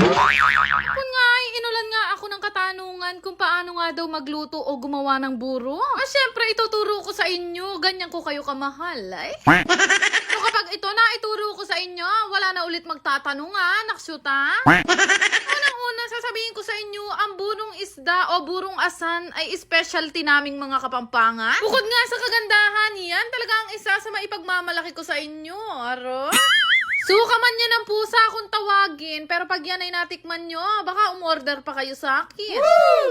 Kung nga ay inulan nga ako ng katanungan kung paano nga daw magluto o gumawa ng buro. Syempre ituturo ko sa inyo, ganyan ko kayo kamahal ay. So kapag ito na ituro ko sa inyo, wala na ulit magtatanong naksyuta. Unang-una sasabihin ko sa inyo, ang burong isda o burong asan ay specialty naming mga Kapampangan. Bukod nga sa kagandahan, yan talaga ang isa sa maipagmamalaki ko sa inyo, aro. Suka man yan ang pusa kung tawagin, pero pag yan ay natikman nyo, baka umorder pa kayo sa akin.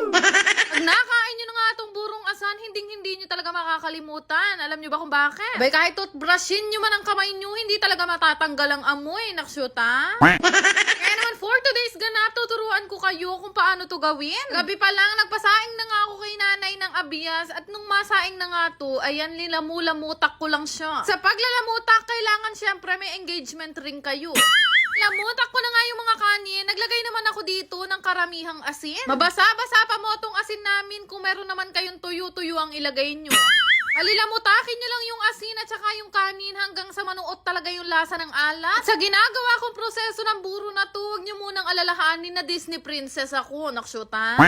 Pag nakain nyo na nga itong burong asan, hindi nyo talaga makakalimutan. Alam nyo ba kung bakit? Bay, kahit toothbrushin nyo man ang kamay nyo, hindi talaga matatanggal ang amoy, naksyuta. Kaya naman, for today's ganap, tuturuan ko kayo kung paano to gawin. Gabi pa lang, nagpasaing na nga ako kay nanay ng abiyas, at nung masaing na nga to, ayan, nilamulamutak ko lang siya. Sa paglalamutak, kailangan syempre may engagement ring kayo. Lamutak ko na nga yung mga kanin. Naglagay naman ako dito ng karamihang asin. Mabasa-basa pa mo tong asin namin kung meron naman kayong tuyo-tuyo ang ilagay nyo. Alilamutakin nyo lang yung asin at saka yung kanin hanggang sa manuot talaga yung lasa ng alat. At sa ginagawa kong proseso ng buro na to, huwag nyo munang alalahanin na Disney princess ako, naksyuta.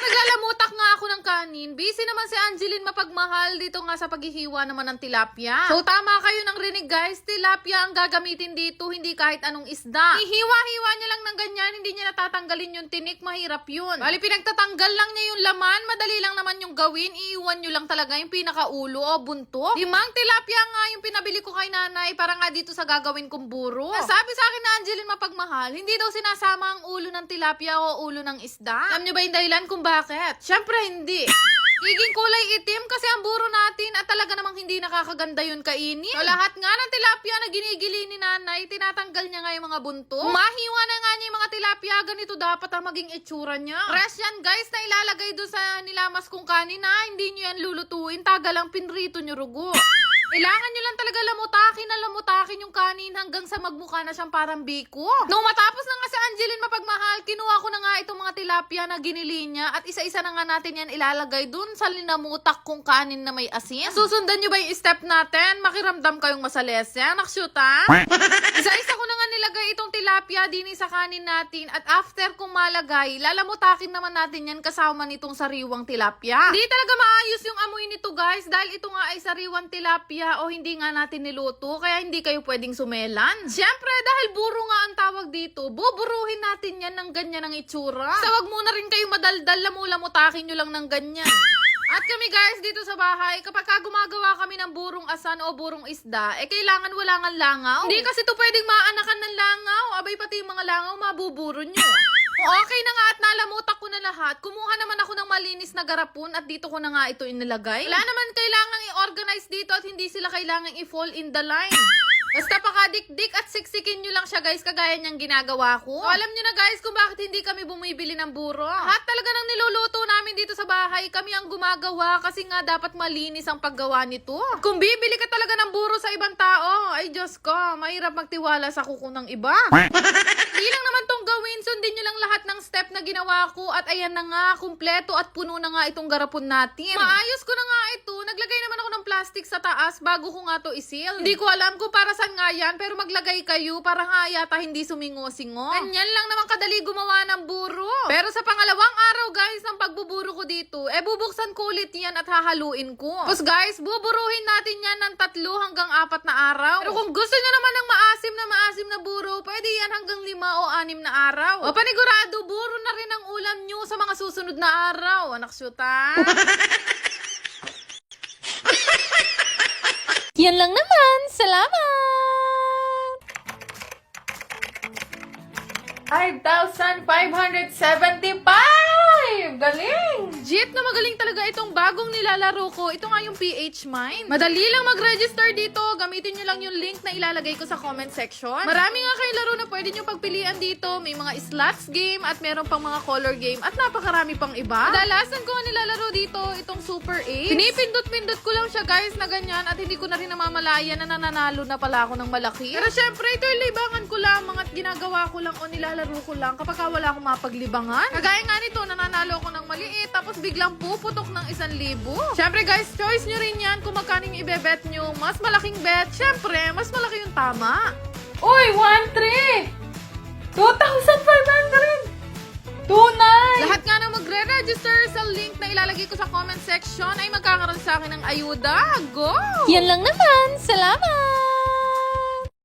Naglalamutak nga ako ng kanin. Busy naman si Angeline mapagmahal dito nga sa paghihiwa naman ng tilapia. So tama kayo ng rinig guys, tilapia ang gagamitin dito, hindi kahit anong isda. Ihiwa-hiwa niya lang ng ganyan, hindi niya natatanggalin yung tinik, mahirap yun. Bali pinagtatanggal lang niya yung laman, madali lang naman yung gawin, iiwan nyo lang talaga yung pinakaulo o bunto. Limang tilapia nga yung pinabili ko kay nanay para nga dito sa gagawin kong buro. Sabi sa akin na Angeline mapagmahal, hindi daw sinasama ang ulo ng tilapia o ulo ng isda. Alam nyo ba yung dahilan kung bakit? Syempre hindi. Giging kulay itim kasi ang buro natin at talaga namang hindi nakakaganda yun kainin. So, lahat nga ng tilapia na ginigili ni nanay, tinatanggal niya nga yung mga bunto. Mahiwa na nga niya yung mga tilapia, ganito dapat ang maging itsura niya. Fresh yan guys na ilalagay doon sa nilamas kong kanin na hindi nyo yan lulutuin, taga lang pinrito nyo rugo. Kailangan nyo lang talaga lamutakin yung kanin hanggang sa magmukha na siyang parang biko. Nung matapos na nga si Angeline mapagmahal, kinuha ko na nga itong mga tilapia na ginili niya at isa-isa na nga natin yan ilalagay dun sa linamutak kong kanin na may asin. Susundan nyo ba yung step natin? Makiramdam kayong masalesya, naksyuta? Isa-isa ko na nga nilagay itong tilapia din sa kanin natin at after kong malagay, lalamutakin naman natin yan kasama nitong sariwang tilapia. Hindi talaga maayos yung amoy nito guys dahil ito nga ay sariwang tilapia o hindi nga natin niluto kaya hindi kayo pwedeng sumelan. Siyempre dahil buro nga ang tawag dito, buburuhin natin yan ng ganyan ang itsura. So wag muna rin kayo madaldal, lamutakin nyo lang ng ganyan. At kami guys dito sa bahay, kapag gumagawa kami ng burong asan o burong isda, kailangan wala nga langaw. Hindi kasi to pwedeng maanakan ng langaw. Abay pati yung mga langaw mabuburo nyo. Okay na nga at nalamutak ko na lahat. Kumuha naman ako ng malinis na garapon at dito ko na nga ito inilagay. Wala naman kailangan i-organize dito at hindi sila kailangan i-fall in the line. Basta pakadikdik at siksikin nyo lang siya guys, kagaya niyang ginagawa ko. So, alam nyo na guys kung bakit hindi kami bumibili ng buro. Lahat talaga ng niluluto namin dito sa bahay, kami ang gumagawa kasi nga dapat malinis ang paggawa nito. Kung bibili ka talaga ng buro sa ibang tao, ay Diyos ko, mahirap magtiwala sa kuko ng iba. Hindi lang naman tong gawin, sundin nyo lang lahat ng step na ginawa ko at ayan na nga, kumpleto at puno na nga itong garapon natin. Maayos ko na nga ito, naglagay naman ako ng plastic sa taas bago ko nga to isil. Hindi ko alam kung para saan nga yan, pero maglagay kayo para nga yata hindi sumingo-singo. Ganyan lang naman kadali gumawa ng buro. Pero sa pangalawang araw guys ng pagbuburo ko dito, bubuksan ko ulit yan at hahaluin ko. Tapos guys, buburuhin natin yan ng 3 hanggang 4 na araw. Pero kung gusto nyo naman ng maasim na buro, pwede yan hanggang 5 o 6 na araw. O panigurado, buro na rin ang ulam nyo sa mga susunod na araw. Anak syuta. Yan lang naman. Salamat! 5,575! Galing! Jit na magaling talaga itong bagong nilalaro ko. Ito nga yung PH Mine. Madali lang mag-register dito. Gamitin nyo lang yung link na ilalagay ko sa comment section. Marami nga kayong laro na pwede nyo pagpilian dito. May mga slots game at meron pang mga color game at napakarami pang iba. Kadalasan ko nga nilalaro dito itong Super 8. Pinipindot-pindot ko lang siya guys na ganyan at hindi ko na rin namamalayan na nananalo na pala ako ng malaki. Pero syempre ito yung libangan ko lamang at ginagawa ko lang o nilalaro ko lang kapag wala akong mapaglibangan. Kagaya nga nito, nananalo ako ng maliit tapos biglang puputok ng 1,000. Syempre guys, choice nyo rin yan kung magkaning ibebet nyo. Mas malaking bet, syempre, mas malaki yung tama. Uy, 1,300! 2,500! magre-register sa link na ilalagay ko sa comment section ay magkakaroon sa akin ng ayuda. Go! Yan lang naman. Salamat!